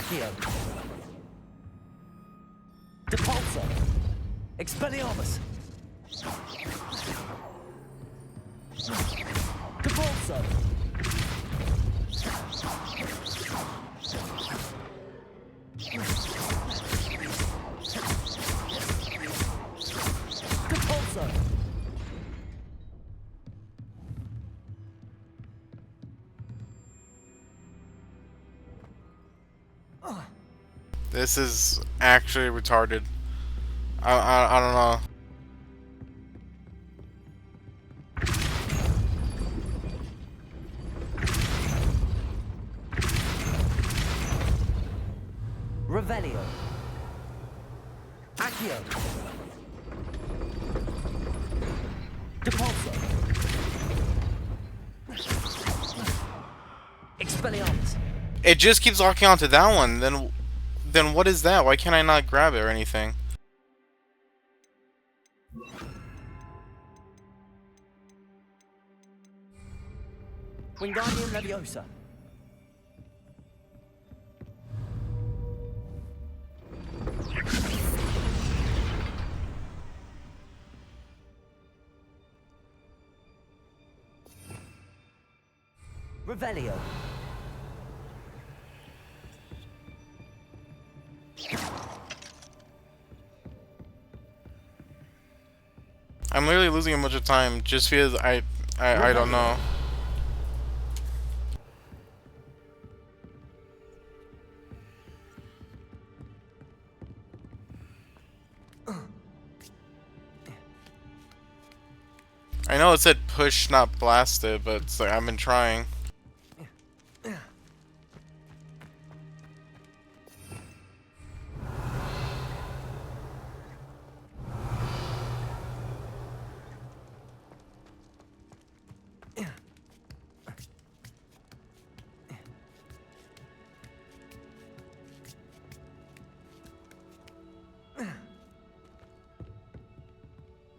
Accio. Depulso. Expelliarmus. Depulso. Depulso. This is actually retarded. I don't know. Revelio. Accio. Depulso. Expelliarmus. It just keeps locking onto that one. Then what is that? Why can't I not grab it or anything? Wingardium Leviosa. Revelio. I'm literally losing a bunch of time just because I don't know. I know it said push, not blasted, but it's like I've been trying.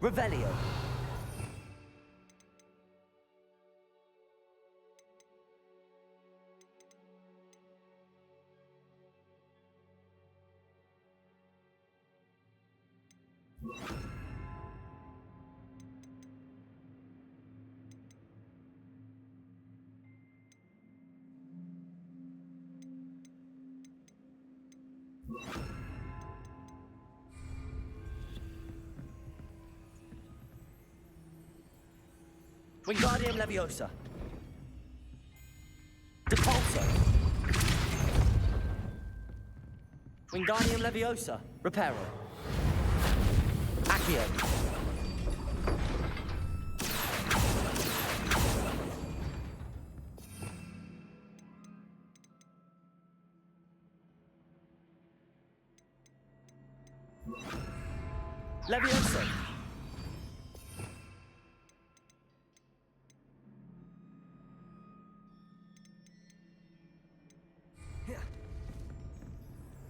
Revelio. Wingardium Leviosa. Depulso. Wingardium Leviosa. Reparo. Accio. Leviosa.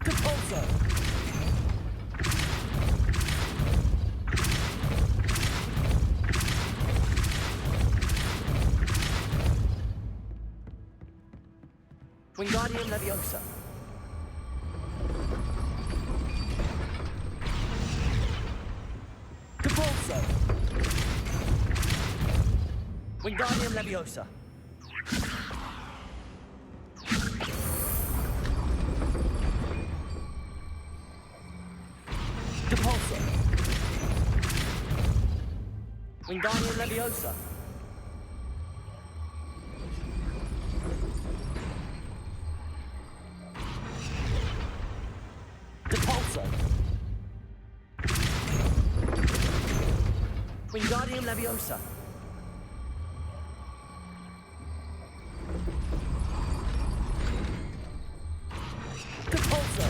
Depulso. Wingardium Leviosa. Depulso. Wingardium Leviosa. Depulso. Wingardium Leviosa. Depulso. Wingardium Leviosa. Depulso.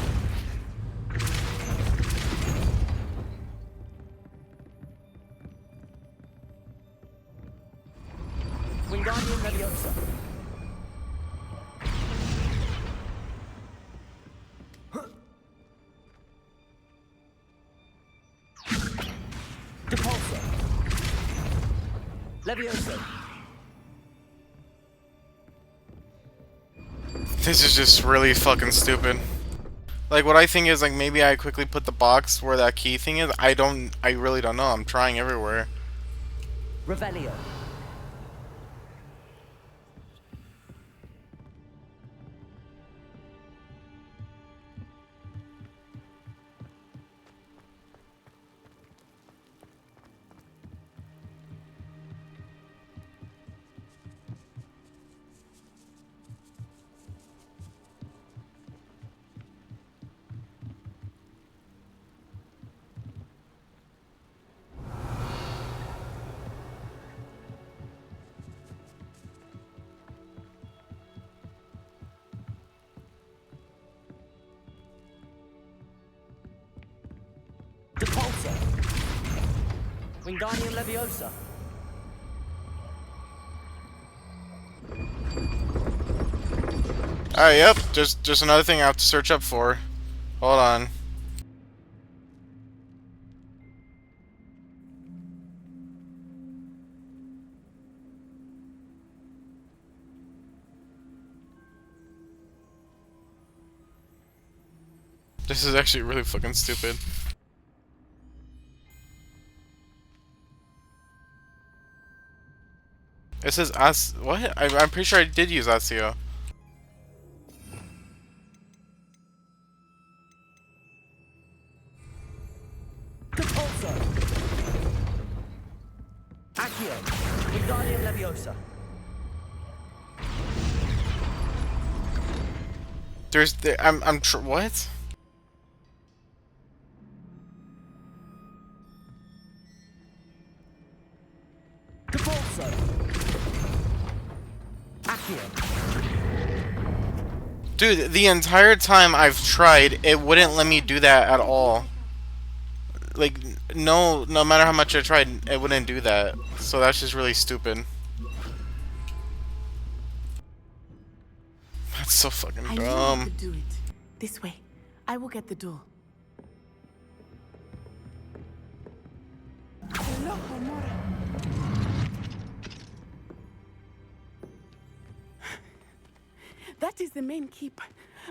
Wingardium Leviosa. Depulso. Leviosa. This is just really fucking stupid. Like, what I think is, like, maybe I quickly put the box where that key thing is. I really don't know. I'm trying everywhere. Revelio. Depulso. Wingardium Leviosa. Alright, yep. Just another thing I have to search up for. Hold on. This is actually really fucking stupid. It says what? I'm pretty sure I did use Asio. Depulso. Accio. Wingardium Leviosa. What? Depulso. Accio. Dude, the entire time I've tried, it wouldn't let me do that at all. Like, no matter how much I tried, it wouldn't do that. So that's just really stupid. That's so fucking I know how to dumb. do it. This way. I will get the door. That is the main keep.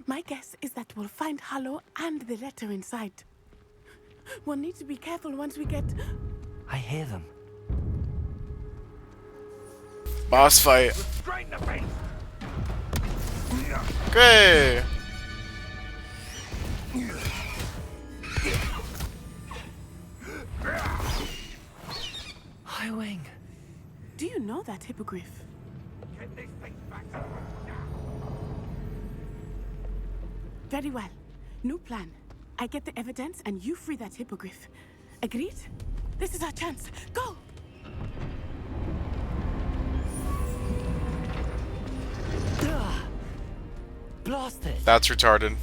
My guess is that we'll find Harlow and the letter inside. We'll need to be careful once we get... I hear them. Boss fight. Okay. Highwing. Do you know that, Hippogriff? Very well. New plan. I get the evidence and you free that Hippogriff. Agreed? This is our chance. Go! Blast it! That's retarded.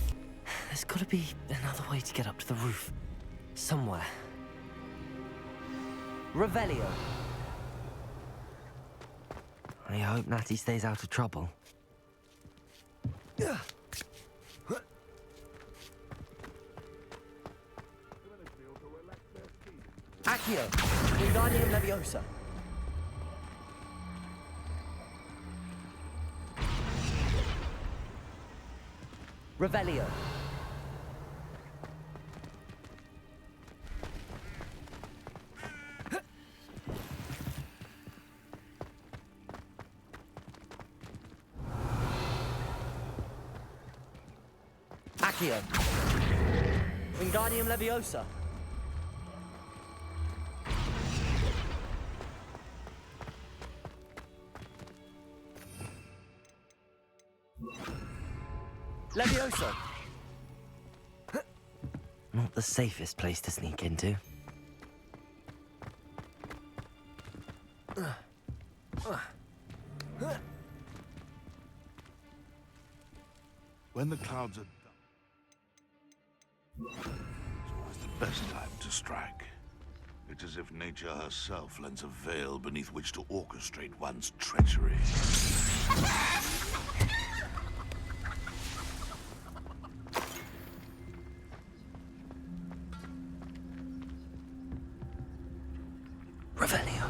There's gotta be another way to get up to the roof. Somewhere. Revelio. I hope Natty stays out of trouble. Accio. Wingardium Leviosa. Revelio. Accio. Wingardium Leviosa. Leviosa. Not the safest place to sneak into. When the clouds are done, it's the best time to strike. It's as if nature herself lends a veil beneath which to orchestrate one's treachery. Revelio.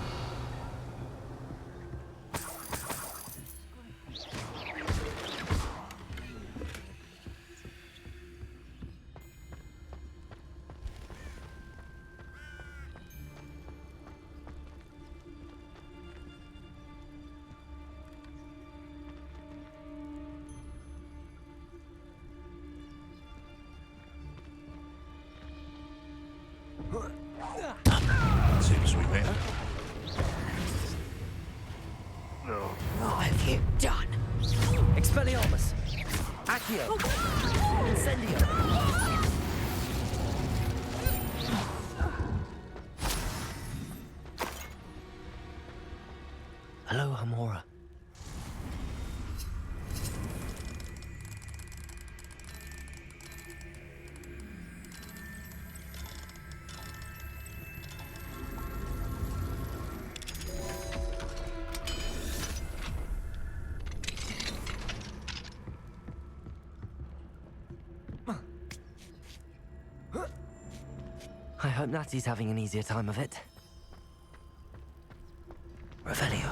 Seems we met. What have you done? Expelliarmus! Accio! Incendio! Hello, Hamora. I hope Natty's having an easier time of it. Revelio.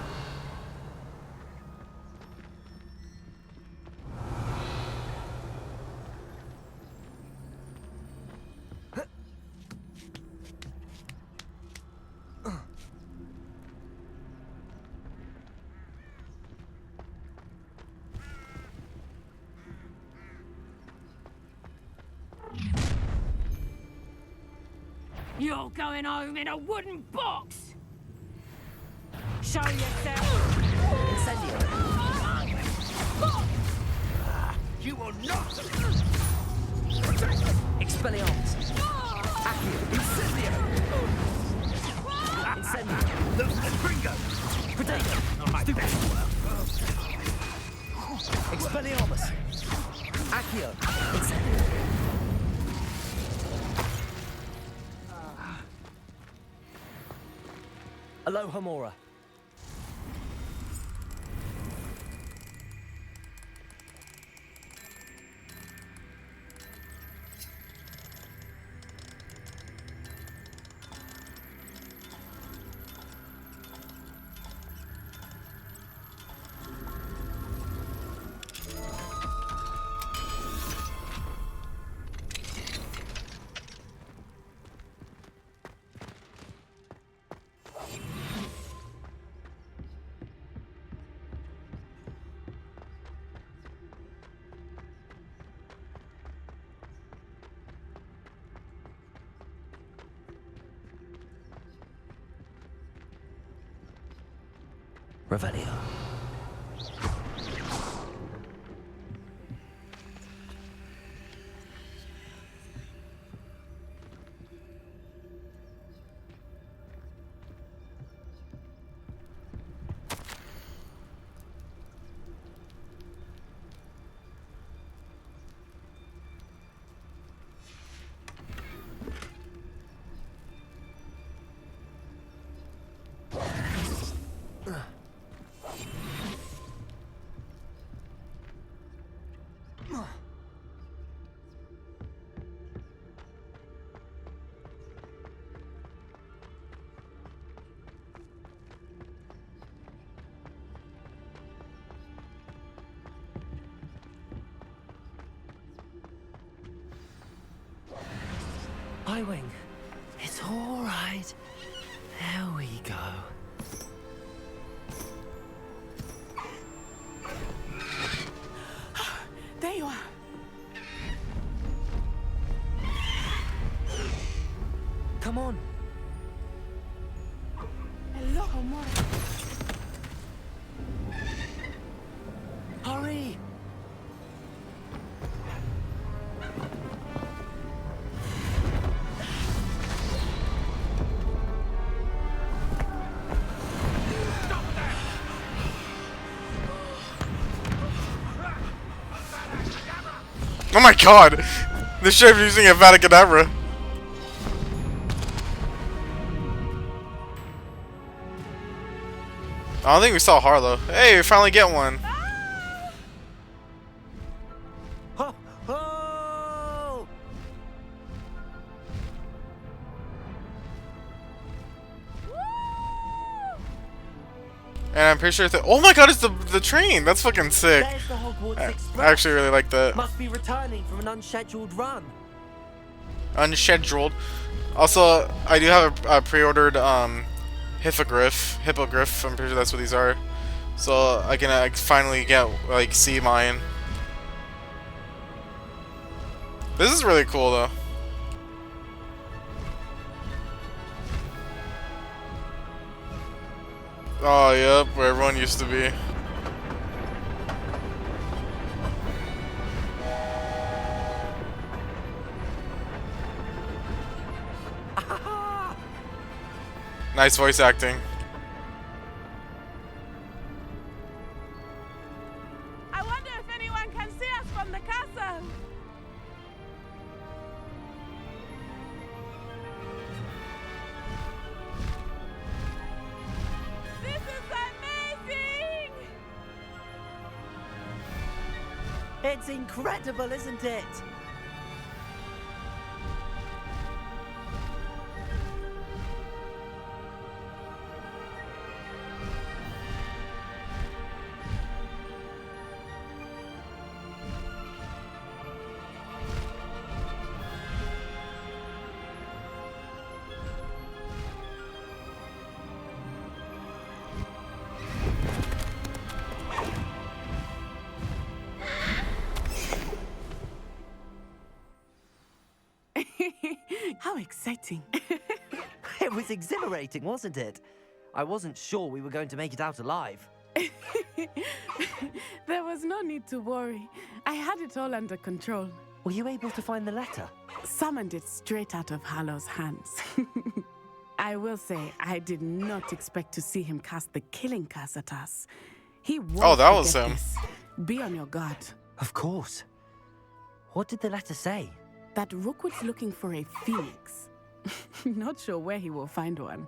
You're going home in a wooden box! Show yourself! Incendio! You will not! Expelliarmus! Accio! Incendio! Incendio! Look, Gringo! Potato! Stupid! Expelliarmus! Accio! Incendio! Hello, Hamora. Revelio. Wing. It's all right. There we go. There you are. Come on. Hello, Hamora. Hurry! Oh my god! This ship using a Vaticadabra. I don't think we saw Harlow. Hey, we finally get one. Ho! Ho! And I'm pretty sure oh my god, it's the train! That's fucking sick. There's the Hogwarts I Express. actually really like that. Must be returning from an unscheduled run. Unscheduled. Also, I do have a pre-ordered Hippogriff. I'm pretty sure that's what these are. So I can finally get see mine. This is really cool though. Oh, yep, where everyone used to be. Nice voice acting. I wonder if anyone can see us from the castle. This is amazing! It's incredible, isn't it? How exciting. It was exhilarating, wasn't it? I wasn't sure we were going to make it out alive. There was no need to worry. I had it all under control. Were you able to find the letter? Summoned it straight out of Harlow's hands. I will say, I did not expect to see him cast the killing curse at us. He won't Oh, that was forget him. this. Be on your guard. Of course. What did the letter say? That Rookwood's looking for a phoenix. Not sure where he will find one.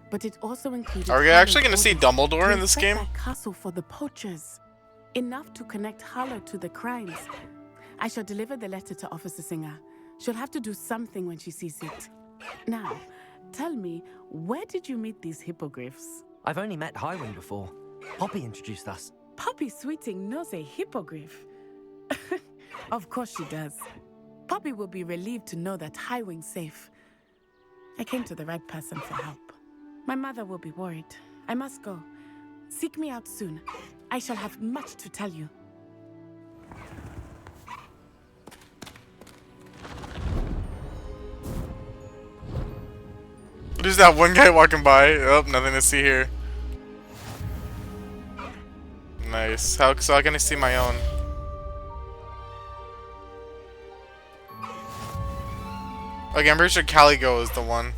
But it also included... Are we actually going to see Dumbledore in this game? A castle for the poachers. Enough to connect Harlow to the crimes. I shall deliver the letter to Officer Singer. She'll have to do something when she sees it. Now, tell me, where did you meet these hippogriffs? I've only met Highwing before. Poppy introduced us. Poppy Sweeting knows a hippogriff. Of course she does. Poppy will be relieved to know that Highwing's safe. I came to the right person for help. My mother will be worried. I must go. Seek me out soon. I shall have much to tell you. There's that one guy walking by. Oh, nothing to see here. Nice. How can I see my own? Okay, I'm pretty sure Caligo is the one.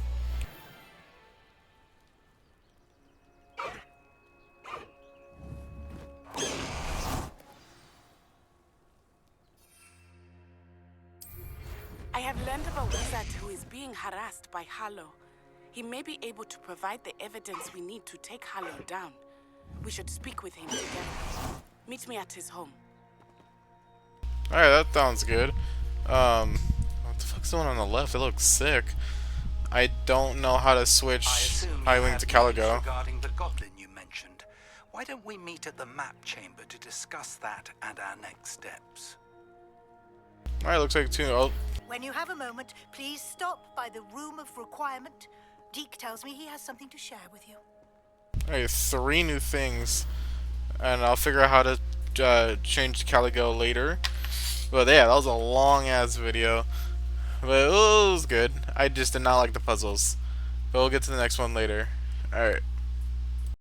I have learned of a wizard who is being harassed by Harlow. He may be able to provide the evidence we need to take Harlow down. We should speak with him together. Meet me at his home. Alright, that sounds good. What the fuck's the one on the left? It looks sick. I don't know how to switch Highwing to Caligo. Regarding the goblin you mentioned, why don't we meet at the map chamber to discuss that and our next steps? Alright, looks like two. Oh, When you have a moment, please stop by the room of requirement. Deke tells me he has something to share with you. alright, 3 new things. And I'll figure out how to change to Caligo later. But yeah, that was a long ass video. But it was good. I just did not like the puzzles. But we'll get to the next one later. Alright.